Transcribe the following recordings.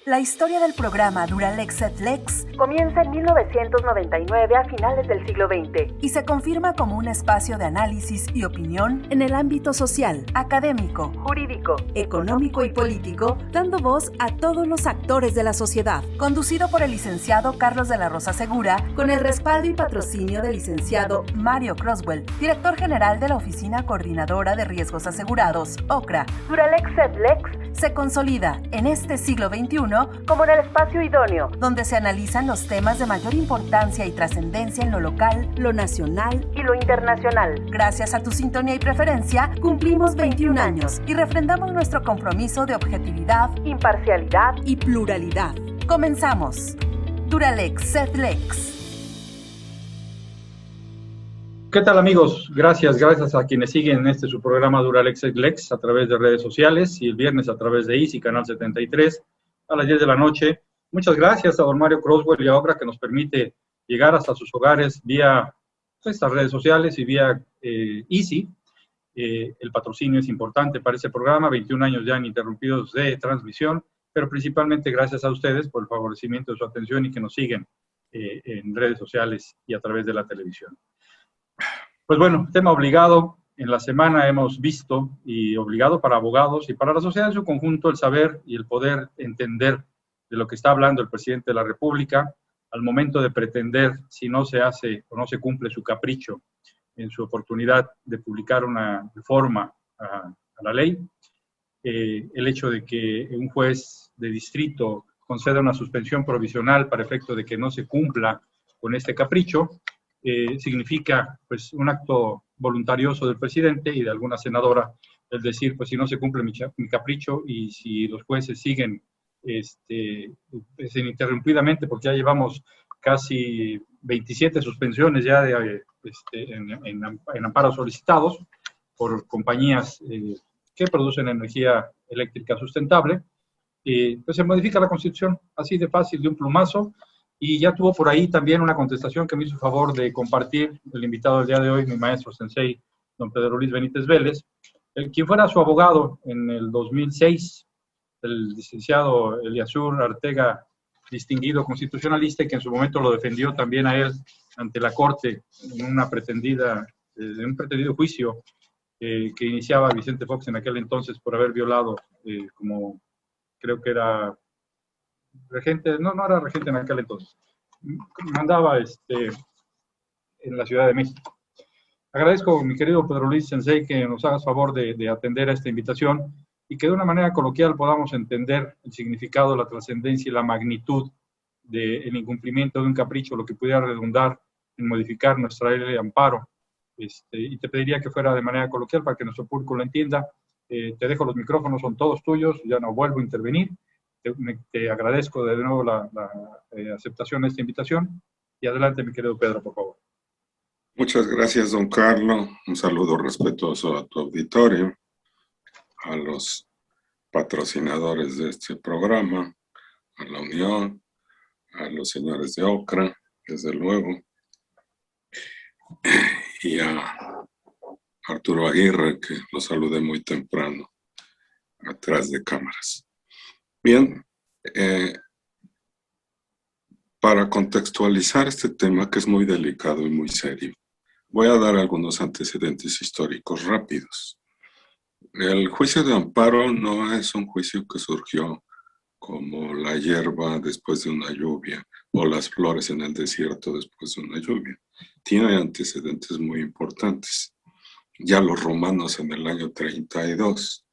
La historia del programa Duralex et Lex comienza en 1999 a finales del siglo XX y se confirma como un espacio de análisis y opinión en el ámbito social, académico, jurídico, económico y político, dando voz a todos los actores de la sociedad. Conducido por el licenciado Carlos de la Rosa Segura, con el respaldo y patrocinio del licenciado Mario Croswell, director general de la Oficina Coordinadora de Riesgos Asegurados, OCRA. Duralex et Lex se consolida en este siglo XXI como en el espacio idóneo, donde se analizan los temas de mayor importancia y trascendencia en lo local, lo nacional y lo internacional. Gracias a tu sintonía y preferencia, cumplimos 21 años y refrendamos nuestro compromiso de objetividad, imparcialidad y pluralidad. Comenzamos. Duralex et Lex. ¿Qué tal, amigos? Gracias a quienes siguen su programa Duralex et Lex a través de redes sociales y el viernes a través de Easy, Canal 73, a las 10 de la noche. Muchas gracias a don Mario Croswell y a OCRA que nos permite llegar hasta sus hogares vía estas redes sociales y vía Easy. El patrocinio es importante para este programa, 21 años ya ininterrumpidos de transmisión, pero principalmente gracias a ustedes por el favorecimiento de su atención y que nos siguen en redes sociales y a través de la televisión. Pues bueno, tema obligado. En la semana hemos visto, y obligado para abogados y para la sociedad en su conjunto, el saber y el poder entender de lo que está hablando el presidente de la República al momento de pretender, si no se hace o no se cumple su capricho en su oportunidad de publicar una reforma a la ley, el hecho de que un juez de distrito conceda una suspensión provisional para efecto de que no se cumpla con este capricho, significa pues un acto voluntarioso del presidente y de alguna senadora, es decir, pues si no se cumple mi capricho y si los jueces siguen ininterrumpidamente, porque ya llevamos casi 27 suspensiones ya en amparos solicitados por compañías que producen energía eléctrica sustentable, pues se modifica la Constitución así de fácil, de un plumazo. Y ya tuvo por ahí también una contestación que me hizo favor de compartir el invitado del día de hoy, mi maestro sensei, don Pedro Luis Benítez Vélez, quien fuera su abogado en el 2006, el licenciado Eliasur Arteaga, distinguido constitucionalista, y que en su momento lo defendió también a él ante la Corte en un pretendido juicio que iniciaba Vicente Fox en aquel entonces por haber violado, como creo que era regente, no era regente en aquel entonces, mandaba en la Ciudad de México. Agradezco, mi querido Pedro Luis Sensei, que nos hagas favor de atender a esta invitación y que de una manera coloquial podamos entender el significado, la trascendencia y la magnitud del incumplimiento de un capricho, lo que pudiera redundar en modificar nuestra ley de amparo. Y te pediría que fuera de manera coloquial para que nuestro público lo entienda. Te dejo los micrófonos, son todos tuyos, ya no vuelvo a intervenir. Te agradezco de nuevo la aceptación de esta invitación. Y adelante, mi querido Pedro, por favor. Muchas gracias, don Carlos. Un saludo respetuoso a tu auditorio, a los patrocinadores de este programa, a la Unión, a los señores de OCRA, desde luego, y a Arturo Aguirre, que lo saludé muy temprano, atrás de cámaras. Bien, para contextualizar este tema, que es muy delicado y muy serio, voy a dar algunos antecedentes históricos rápidos. El juicio de amparo no es un juicio que surgió como la hierba después de una lluvia o las flores en el desierto después de una lluvia. Tiene antecedentes muy importantes. Ya los romanos en el año 32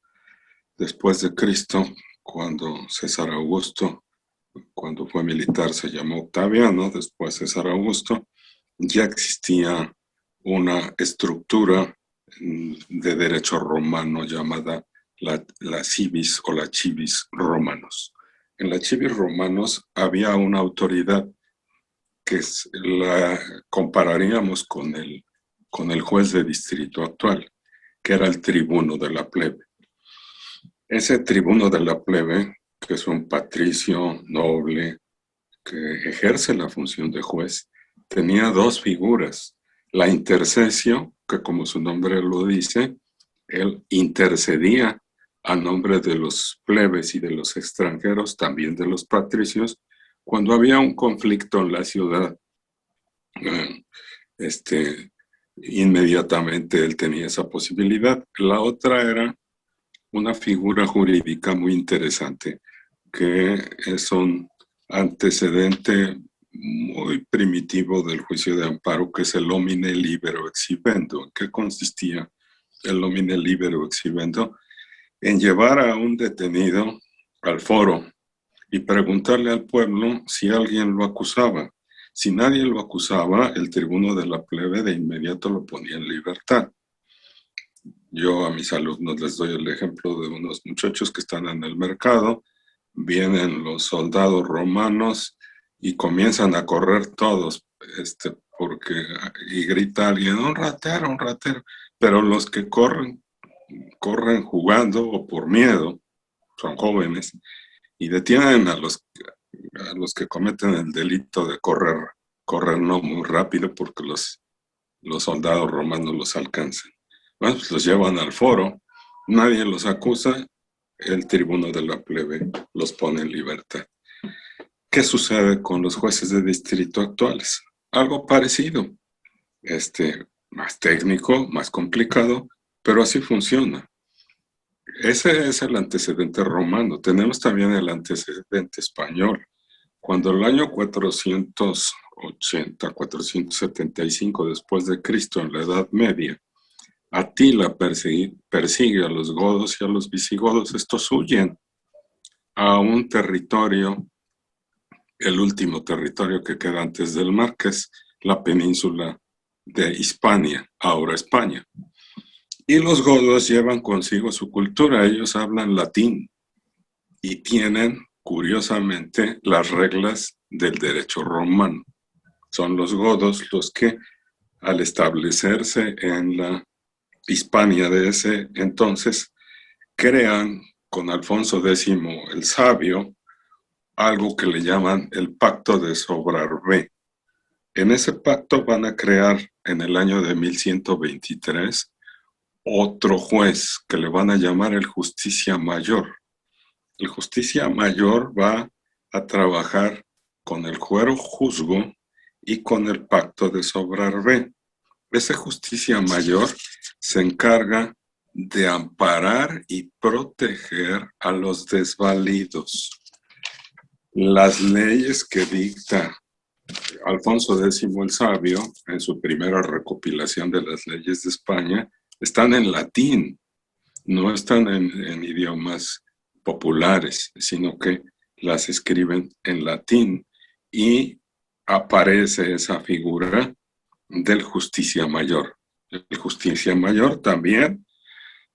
después de Cristo, cuando César Augusto, cuando fue militar, se llamó Octaviano, después César Augusto, ya existía una estructura de derecho romano llamada la civis o la civis romanos. En la civis romanos había una autoridad que la compararíamos con el juez de distrito actual, que era el tribuno de la plebe. Ese tribuno de la plebe, que es un patricio noble que ejerce la función de juez, tenía dos figuras. La intercesio, que como su nombre lo dice, él intercedía a nombre de los plebes y de los extranjeros, también de los patricios, cuando había un conflicto en la ciudad. Inmediatamente él tenía esa posibilidad. La otra era una figura jurídica muy interesante, que es un antecedente muy primitivo del juicio de amparo, que es el homine libero exhibendo. ¿En qué consistía el homine libero exhibendo? En llevar a un detenido al foro y preguntarle al pueblo si alguien lo acusaba. Si nadie lo acusaba, el tribuno de la plebe de inmediato lo ponía en libertad. Yo a mis alumnos les doy el ejemplo de unos muchachos que están en el mercado, vienen los soldados romanos y comienzan a correr todos, y grita alguien, un ratero, pero los que corren jugando o por miedo, son jóvenes, y detienen a los que cometen el delito de correr no muy rápido porque los soldados romanos los alcanzan. Bueno, pues los llevan al foro, nadie los acusa, el tribuno de la plebe los pone en libertad. ¿Qué sucede con los jueces de distrito actuales? Algo parecido, más técnico, más complicado, pero así funciona. Ese es el antecedente romano. Tenemos también el antecedente español. Cuando el año 480, 475 después de Cristo, en la Edad Media, Atila persigue a los godos y a los visigodos. Estos huyen a un territorio, el último territorio que queda antes del mar, que es la península de Hispania, ahora España. Y los godos llevan consigo su cultura, ellos hablan latín y tienen, curiosamente, las reglas del derecho romano. Son los godos los que, al establecerse en la Hispania de ese entonces, crean con Alfonso X el Sabio algo que le llaman el Pacto de Sobrarbe. En ese pacto van a crear en el año de 1123 otro juez que le van a llamar el Justicia Mayor. El Justicia Mayor va a trabajar con el fuero juzgo y con el Pacto de Sobrarbe. Ese Justicia Mayor se encarga de amparar y proteger a los desvalidos. Las leyes que dicta Alfonso X el Sabio en su primera recopilación de las leyes de España están en latín, no están en idiomas populares, sino que las escriben en latín y aparece esa figura del Justicia Mayor. El Justicia Mayor también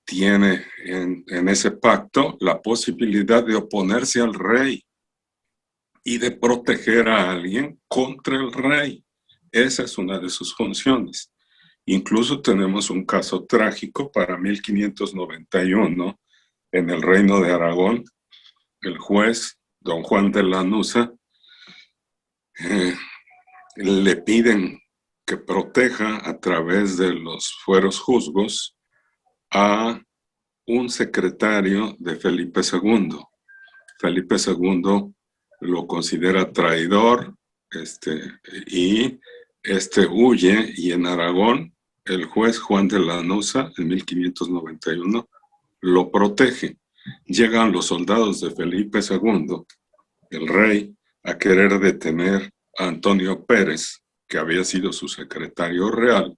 tiene en ese pacto la posibilidad de oponerse al rey y de proteger a alguien contra el rey. Esa es una de sus funciones. Incluso tenemos un caso trágico para 1591 en el Reino de Aragón. El juez, don Juan de Lanuza, le piden que proteja a través de los fueros juzgos a un secretario de Felipe II. Felipe II lo considera traidor, y huye, y en Aragón el juez Juan de Lanuza en 1591 lo protege. Llegan los soldados de Felipe II, el rey, a querer detener a Antonio Pérez, que había sido su secretario real,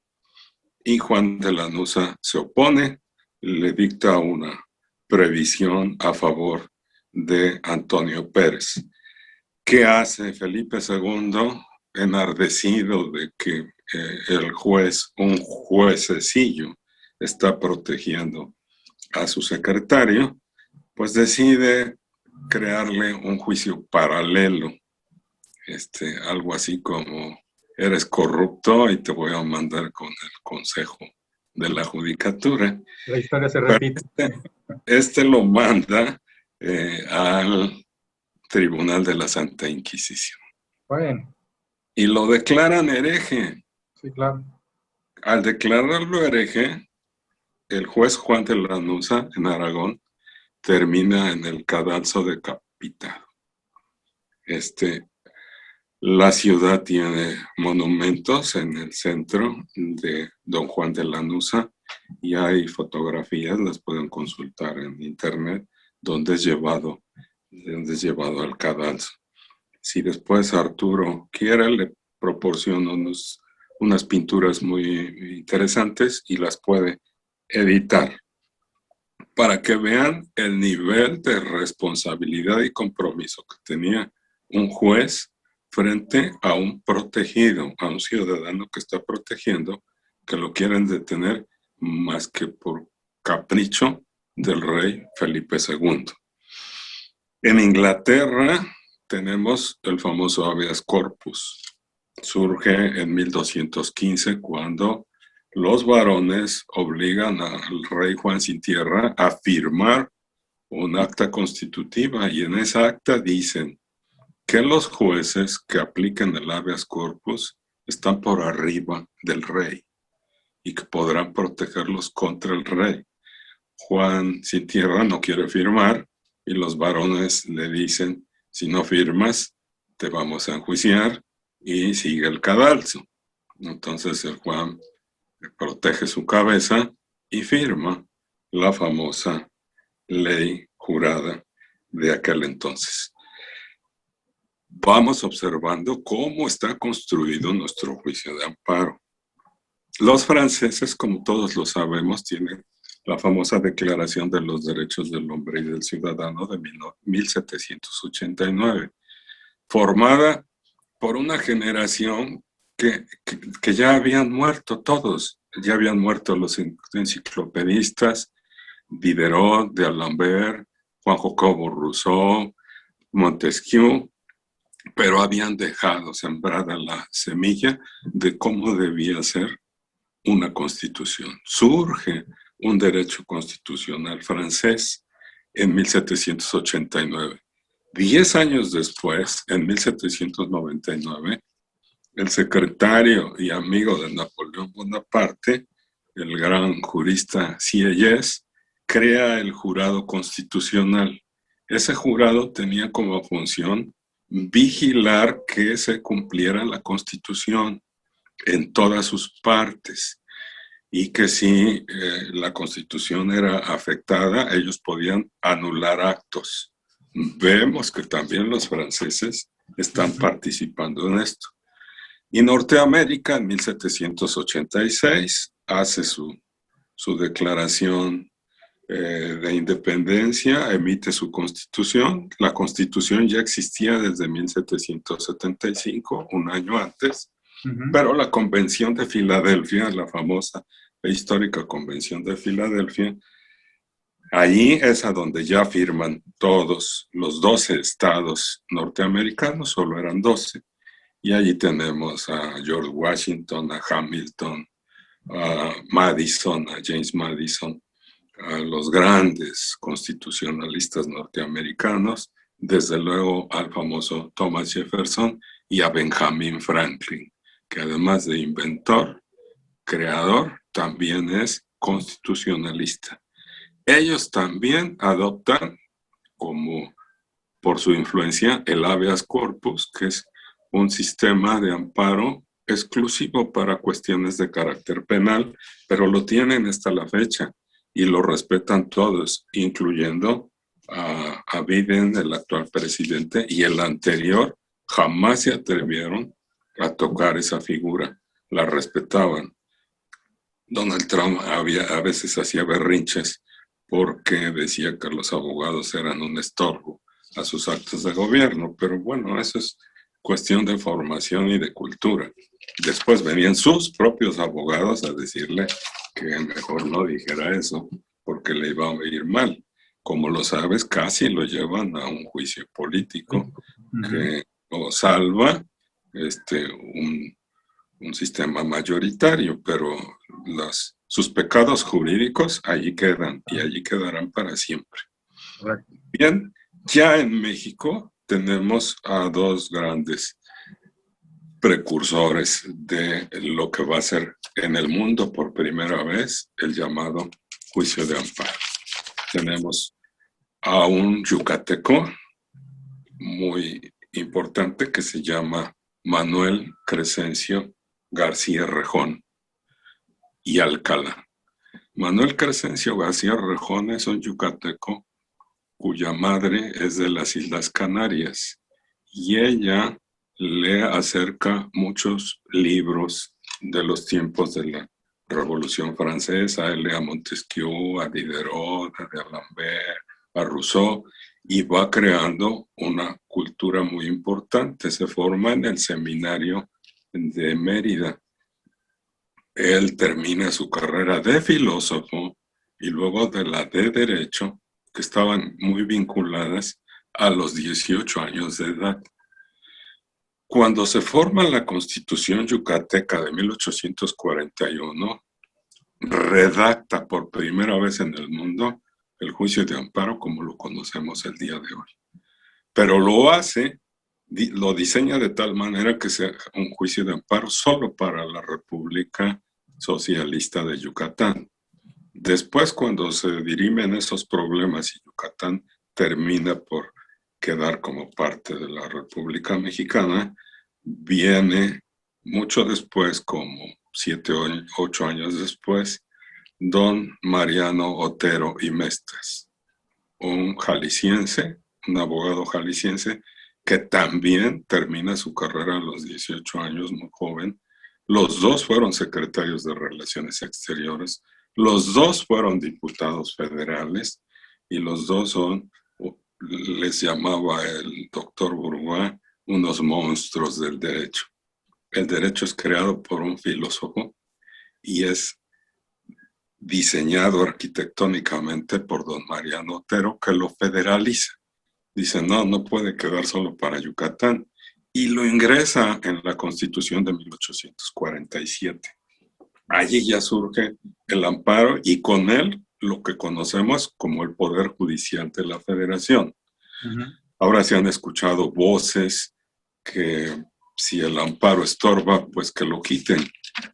y Juan de Lanuza se opone, le dicta una previsión a favor de Antonio Pérez. ¿Qué hace Felipe II? Enardecido de que el juez, un juececillo, está protegiendo a su secretario, pues decide crearle un juicio paralelo, algo así como: eres corrupto y te voy a mandar con el Consejo de la Judicatura. La historia se repite. Lo manda al Tribunal de la Santa Inquisición. Bueno. Y lo declaran hereje. Sí, claro. Al declararlo hereje, el juez Juan de Lanuza en Aragón termina en el cadalso decapitado. La ciudad tiene monumentos en el centro de Don Juan de Lanuza y hay fotografías, las pueden consultar en internet, donde es llevado al cadalso. Si después Arturo quiere, le proporciono unas pinturas muy interesantes y las puede editar para que vean el nivel de responsabilidad y compromiso que tenía un juez frente a un protegido, a un ciudadano que está protegiendo, que lo quieren detener más que por capricho del rey Felipe II. En Inglaterra tenemos el famoso habeas corpus. Surge en 1215 cuando los varones obligan al rey Juan Sin Tierra a firmar un acta constitutiva y en esa acta dicen que los jueces que apliquen el habeas corpus están por arriba del rey y que podrán protegerlos contra el rey. Juan Sin Tierra no quiere firmar y los varones le dicen, si no firmas, te vamos a enjuiciar y sigue el cadalso. Entonces el Juan protege su cabeza y firma la famosa ley jurada de aquel entonces. Vamos observando cómo está construido nuestro juicio de amparo. Los franceses, como todos lo sabemos, tienen la famosa Declaración de los Derechos del Hombre y del Ciudadano de 1789, formada por una generación que ya habían muerto todos. Ya habían muerto los enciclopedistas, Diderot, d'Alembert, Juan Jacobo Rousseau, Montesquieu, pero habían dejado sembrada la semilla de cómo debía ser una constitución. Surge un derecho constitucional francés en 1789. 10 años después, en 1799, el secretario y amigo de Napoleón Bonaparte, el gran jurista Sieyès, crea el jurado constitucional. Ese jurado tenía como función vigilar que se cumpliera la Constitución en todas sus partes y que si la Constitución era afectada, ellos podían anular actos. Vemos que también los franceses están participando en esto. Y Norteamérica en 1786 hace su declaración de independencia, emite su constitución. La constitución ya existía desde 1775, un año antes, pero la Convención de Filadelfia, la famosa e histórica Convención de Filadelfia, allí es a donde ya firman todos los 12 estados norteamericanos, solo eran 12, y allí tenemos a George Washington, a Hamilton, a Madison, a James Madison, a los grandes constitucionalistas norteamericanos, desde luego al famoso Thomas Jefferson y a Benjamin Franklin, que además de inventor, creador, también es constitucionalista. Ellos también adoptan, como por su influencia, el habeas corpus, que es un sistema de amparo exclusivo para cuestiones de carácter penal, pero lo tienen hasta la fecha y lo respetan todos, incluyendo a Biden, el actual presidente, y el anterior. Jamás se atrevieron a tocar esa figura, la respetaban. Donald Trump a veces hacía berrinches porque decía que los abogados eran un estorbo a sus actos de gobierno, pero bueno, eso es cuestión de formación y de cultura. Después venían sus propios abogados a decirle que mejor no dijera eso porque le iba a ir mal. Como lo sabes, casi lo llevan a un juicio político que lo salva un sistema mayoritario, pero sus pecados jurídicos allí quedan y allí quedarán para siempre. Bien, ya en México tenemos a dos grandes precursores de lo que va a ser en el mundo por primera vez el llamado juicio de amparo. Tenemos a un yucateco muy importante que se llama Manuel Crescencio García Rejón y Alcalá. Manuel Crescencio García Rejón es un yucateco cuya madre es de las Islas Canarias y ella le acerca muchos libros de los tiempos de la Revolución Francesa. Él lee a Montesquieu, a Diderot, a D'Alembert, a Rousseau, y va creando una cultura muy importante. Se forma en el seminario de Mérida. Él termina su carrera de filósofo y luego de la de Derecho, que estaban muy vinculadas a los 18 años de edad. Cuando se forma la Constitución Yucateca de 1841, redacta por primera vez en el mundo el juicio de amparo como lo conocemos el día de hoy. Pero lo diseña de tal manera que sea un juicio de amparo solo para la República Socialista de Yucatán. Después, cuando se dirimen esos problemas y Yucatán termina por quedar como parte de la República Mexicana, viene mucho después, como 7 o 8 años después, don Mariano Otero y Mestres, un jalisciense, un abogado jalisciense que también termina su carrera a los 18 años, muy joven. Los dos fueron secretarios de Relaciones Exteriores, los dos fueron diputados federales y los dos les llamaba el doctor Bourgois, unos monstruos del derecho. El derecho es creado por un filósofo y es diseñado arquitectónicamente por don Mariano Otero, que lo federaliza. Dice, no puede quedar solo para Yucatán, y lo ingresa en la Constitución de 1847. Allí ya surge el amparo y con él lo que conocemos como el Poder Judicial de la Federación. Ahora se han escuchado voces que si el amparo estorba, pues que lo quiten.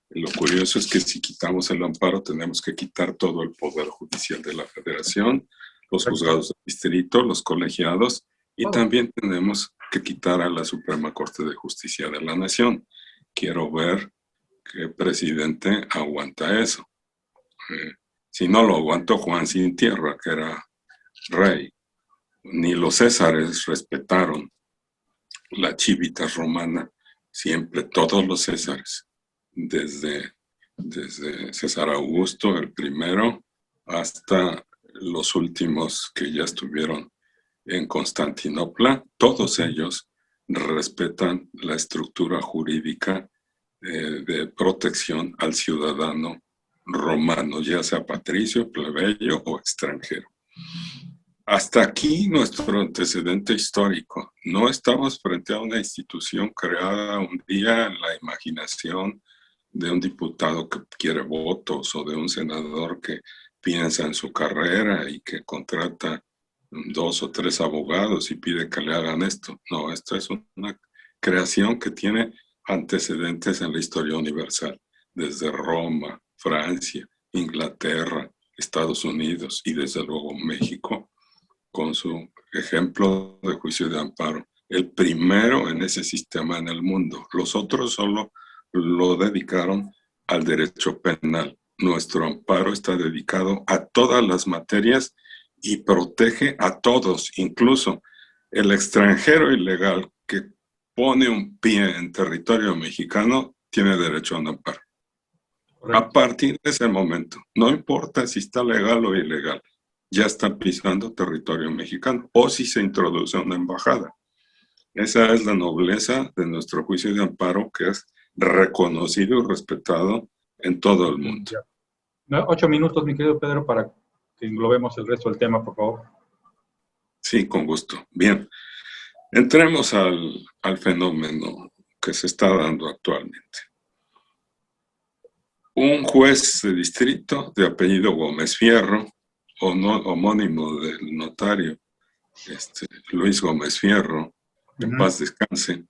Lo curioso es que si quitamos el amparo, tenemos que quitar todo el Poder Judicial de la Federación, los juzgados de distrito, los colegiados, y también tenemos que quitar a la Suprema Corte de Justicia de la Nación. Quiero ver qué presidente aguanta eso. Si no lo aguantó Juan Sin Tierra, que era rey, ni los césares respetaron la civitas romana, siempre todos los césares, desde César Augusto, el primero, hasta los últimos que ya estuvieron en Constantinopla, todos ellos respetan la estructura jurídica de protección al ciudadano romano, ya sea patricio, plebeyo o extranjero. Hasta aquí nuestro antecedente histórico. No estamos frente a una institución creada un día en la imaginación de un diputado que quiere votos o de un senador que piensa en su carrera y que contrata 2 o 3 abogados y pide que le hagan esto. No, esto es una creación que tiene antecedentes en la historia universal, desde Roma, Francia, Inglaterra, Estados Unidos y desde luego México, con su ejemplo de juicio de amparo, el primero en ese sistema en el mundo. Los otros solo lo dedicaron al derecho penal. Nuestro amparo está dedicado a todas las materias y protege a todos, incluso el extranjero ilegal que pone un pie en territorio mexicano tiene derecho a un amparo. Correcto. A partir de ese momento, no importa si está legal o ilegal, ya está pisando territorio mexicano, o si se introduce una embajada. Esa es la nobleza de nuestro juicio de amparo, que es reconocido y respetado en todo el mundo. 8 minutos, mi querido Pedro, para que englobemos el resto del tema, por favor. Sí, con gusto. Bien, entremos al fenómeno que se está dando actualmente. Un juez de distrito de apellido Gómez Fierro, homónimo del notario Luis Gómez Fierro, en paz descanse,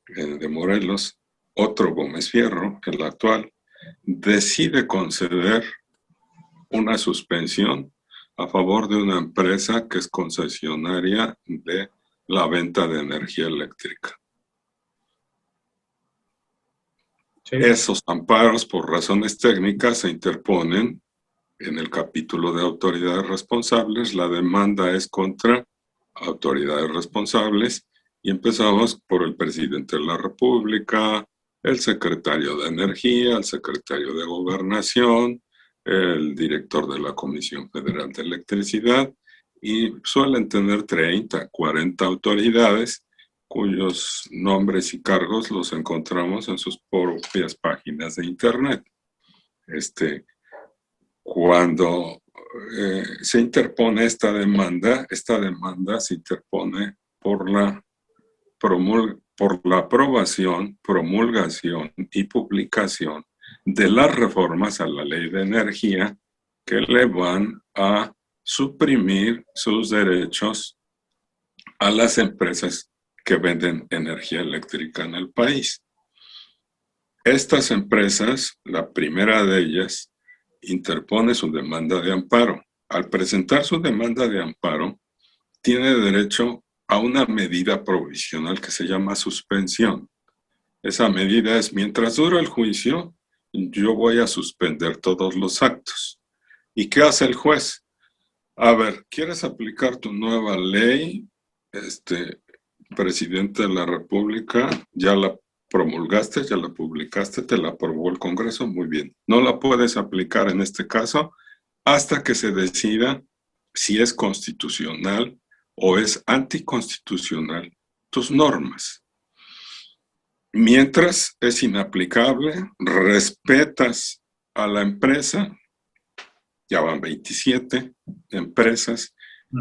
de Morelos, otro Gómez Fierro, el actual, decide conceder una suspensión a favor de una empresa que es concesionaria de la venta de energía eléctrica. Sí. Esos amparos, por razones técnicas, se interponen en el capítulo de autoridades responsables. La demanda es contra autoridades responsables y empezamos por el presidente de la República, el secretario de Energía, el secretario de Gobernación, el director de la Comisión Federal de Electricidad, y suelen tener 30, 40 autoridades cuyos nombres y cargos los encontramos en sus propias páginas de internet. Cuando se interpone esta demanda se interpone por la aprobación, promulgación y publicación de las reformas a la Ley de Energía que le van a suprimir sus derechos a las empresas que venden energía eléctrica en el país. Estas empresas, la primera de ellas, interpone su demanda de amparo. Al presentar su demanda de amparo, tiene derecho a una medida provisional que se llama suspensión. Esa medida es, mientras dura el juicio, yo voy a suspender todos los actos. ¿Y qué hace el juez? A ver, ¿quieres aplicar tu nueva ley? Presidente de la República, ya la promulgaste, ya la publicaste, te la aprobó el Congreso, muy bien. No la puedes aplicar en este caso hasta que se decida si es constitucional o es anticonstitucional tus normas. Mientras es inaplicable, respetas a la empresa. Ya van 27 empresas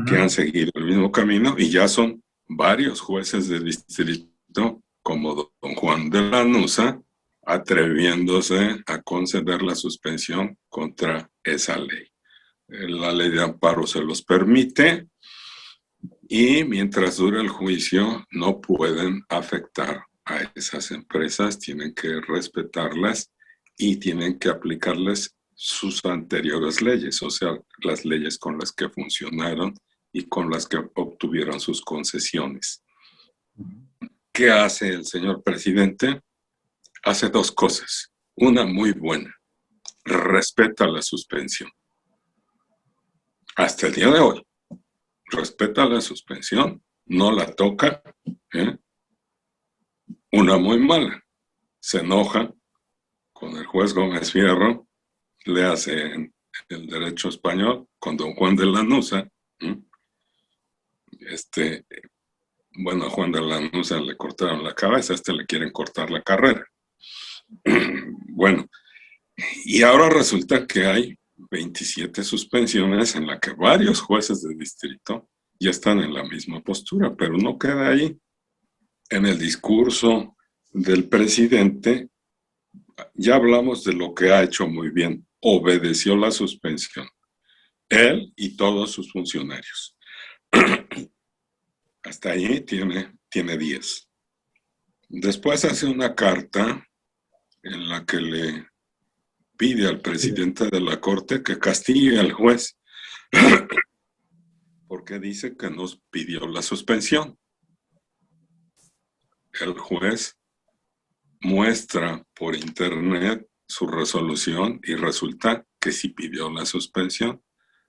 que han seguido el mismo camino y ya son varios jueces de distrito como don Juan de Lanuza atreviéndose a conceder la suspensión contra esa ley. La ley de amparo se los permite y mientras dura el juicio no pueden afectar a esas empresas, tienen que respetarlas y tienen que aplicarles sus anteriores leyes, o sea, las leyes con las que funcionaron y con las que obtuvieron sus concesiones. ¿Qué hace el señor presidente? Hace dos cosas. Una muy buena, respeta la suspensión. Hasta el día de hoy, respeta la suspensión, no la toca. Una muy mala, se enoja con el juez Gómez Fierro, le hace en el derecho español con don Juan de Lanuza. Bueno, a Juan de Lanuza le cortaron la cabeza, a le quieren cortar la carrera. Bueno, y ahora resulta que hay 27 suspensiones en las que varios jueces de distrito ya están en la misma postura, pero no queda ahí. En el discurso del presidente ya hablamos de lo que ha hecho muy bien, obedeció la suspensión, él y todos sus funcionarios. Hasta ahí tiene 10. Después hace una carta en la que le pide al presidente de la Corte que castigue al juez porque dice que nos pidió la suspensión. El juez muestra por internet su resolución y resulta que sí pidió la suspensión.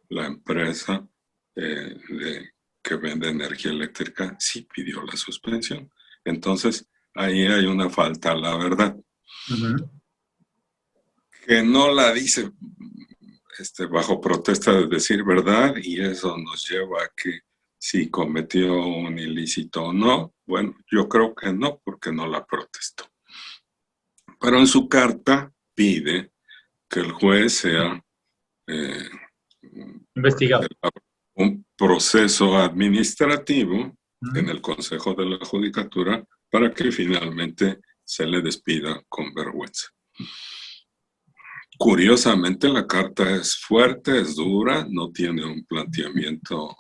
La empresa que vende energía eléctrica sí pidió la suspensión. Entonces, ahí hay una falta a la verdad. Que no la dice bajo protesta de decir verdad, y eso nos lleva a que si cometió un ilícito o no. Bueno, yo creo que no, porque no la protestó. Pero en su carta pide que el juez sea investigado. Un proceso administrativo en el Consejo de la Judicatura para que finalmente se le despida con vergüenza. Curiosamente, la carta es fuerte, es dura, no tiene un planteamiento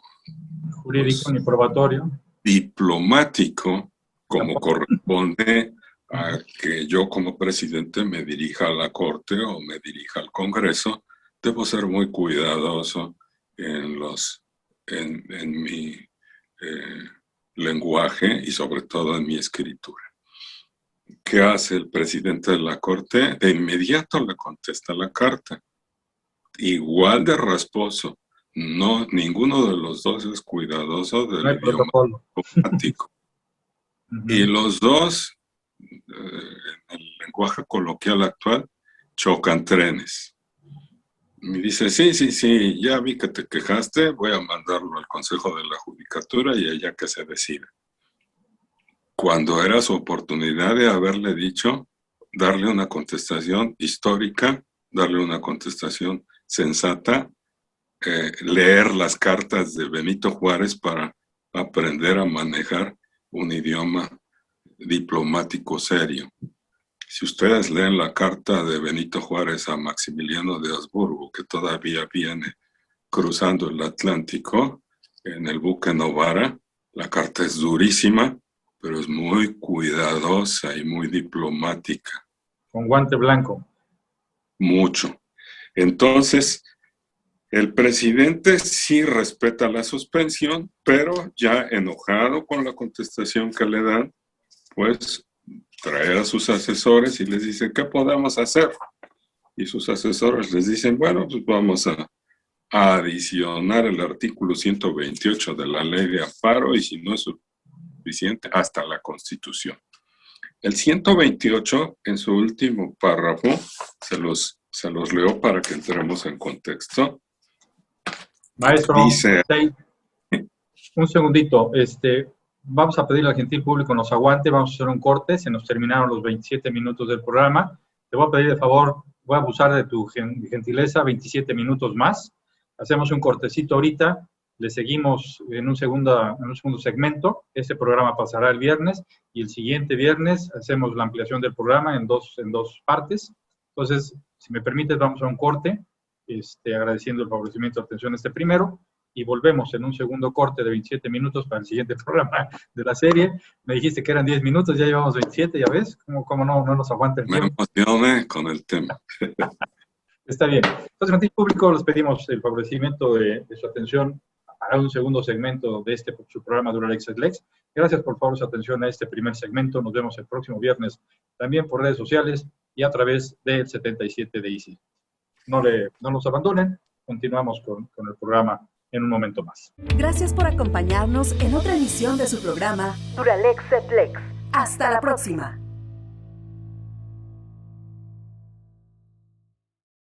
jurídico ni probatorio, diplomático, como corresponde a que yo como presidente me dirija a la Corte o me dirija al Congreso. Debo ser muy cuidadoso en mi lenguaje y sobre todo en mi escritura. ¿Qué hace el presidente de la Corte? De inmediato le contesta la carta. Igual de rasposo. No, ninguno de los dos es cuidadoso del idioma diplomático. Y los dos, en el lenguaje coloquial actual, chocan trenes. Me dice, sí, ya vi que te quejaste, voy a mandarlo al Consejo de la Judicatura y allá que se decida. Cuando era su oportunidad de haberle dicho, darle una contestación histórica, darle una contestación sensata, leer las cartas de Benito Juárez para aprender a manejar un idioma diplomático serio. Si ustedes leen la carta de Benito Juárez a Maximiliano de Habsburgo, que todavía viene cruzando el Atlántico en el buque Novara, la carta es durísima, pero es muy cuidadosa y muy diplomática. Con guante blanco. Mucho. Entonces, el presidente sí respeta la suspensión, pero ya enojado con la contestación que le dan, pues trae a sus asesores y les dice, ¿qué podemos hacer? Y sus asesores les dicen, bueno, pues vamos a adicionar el artículo 128 de la Ley de Amparo y si no es suficiente, hasta la Constitución. El 128, en su último párrafo, se los leo para que entremos en contexto. Maestro, dice, un segundito, vamos a pedirle al gentil público nos aguante, vamos a hacer un corte, se nos terminaron los 27 minutos del programa. Te voy a pedir de favor, voy a abusar de tu gentileza, 27 minutos más. Hacemos un cortecito ahorita, le seguimos en un segundo segmento. Este programa pasará el viernes y el siguiente viernes hacemos la ampliación del programa en dos partes. Entonces, si me permites, vamos a un corte, agradeciendo el favorecimiento de atención primero, y volvemos en un segundo corte de 27 minutos para el siguiente programa de la serie. Me dijiste que eran 10 minutos, ya llevamos 27, ¿ya ves? ¿Cómo no nos aguanta el tiempo? Me emocioné con el tema. Está bien. Entonces, gentil público, les pedimos el favorecimiento de su atención para un segundo segmento de su programa Duralex et Lex. Gracias por favor su atención a este primer segmento. Nos vemos el próximo viernes también por redes sociales y a través del 77 de ICI. No nos abandonen. Continuamos con el programa en un momento más. Gracias por acompañarnos en otra emisión de su programa Duralex et Lex. Hasta la próxima.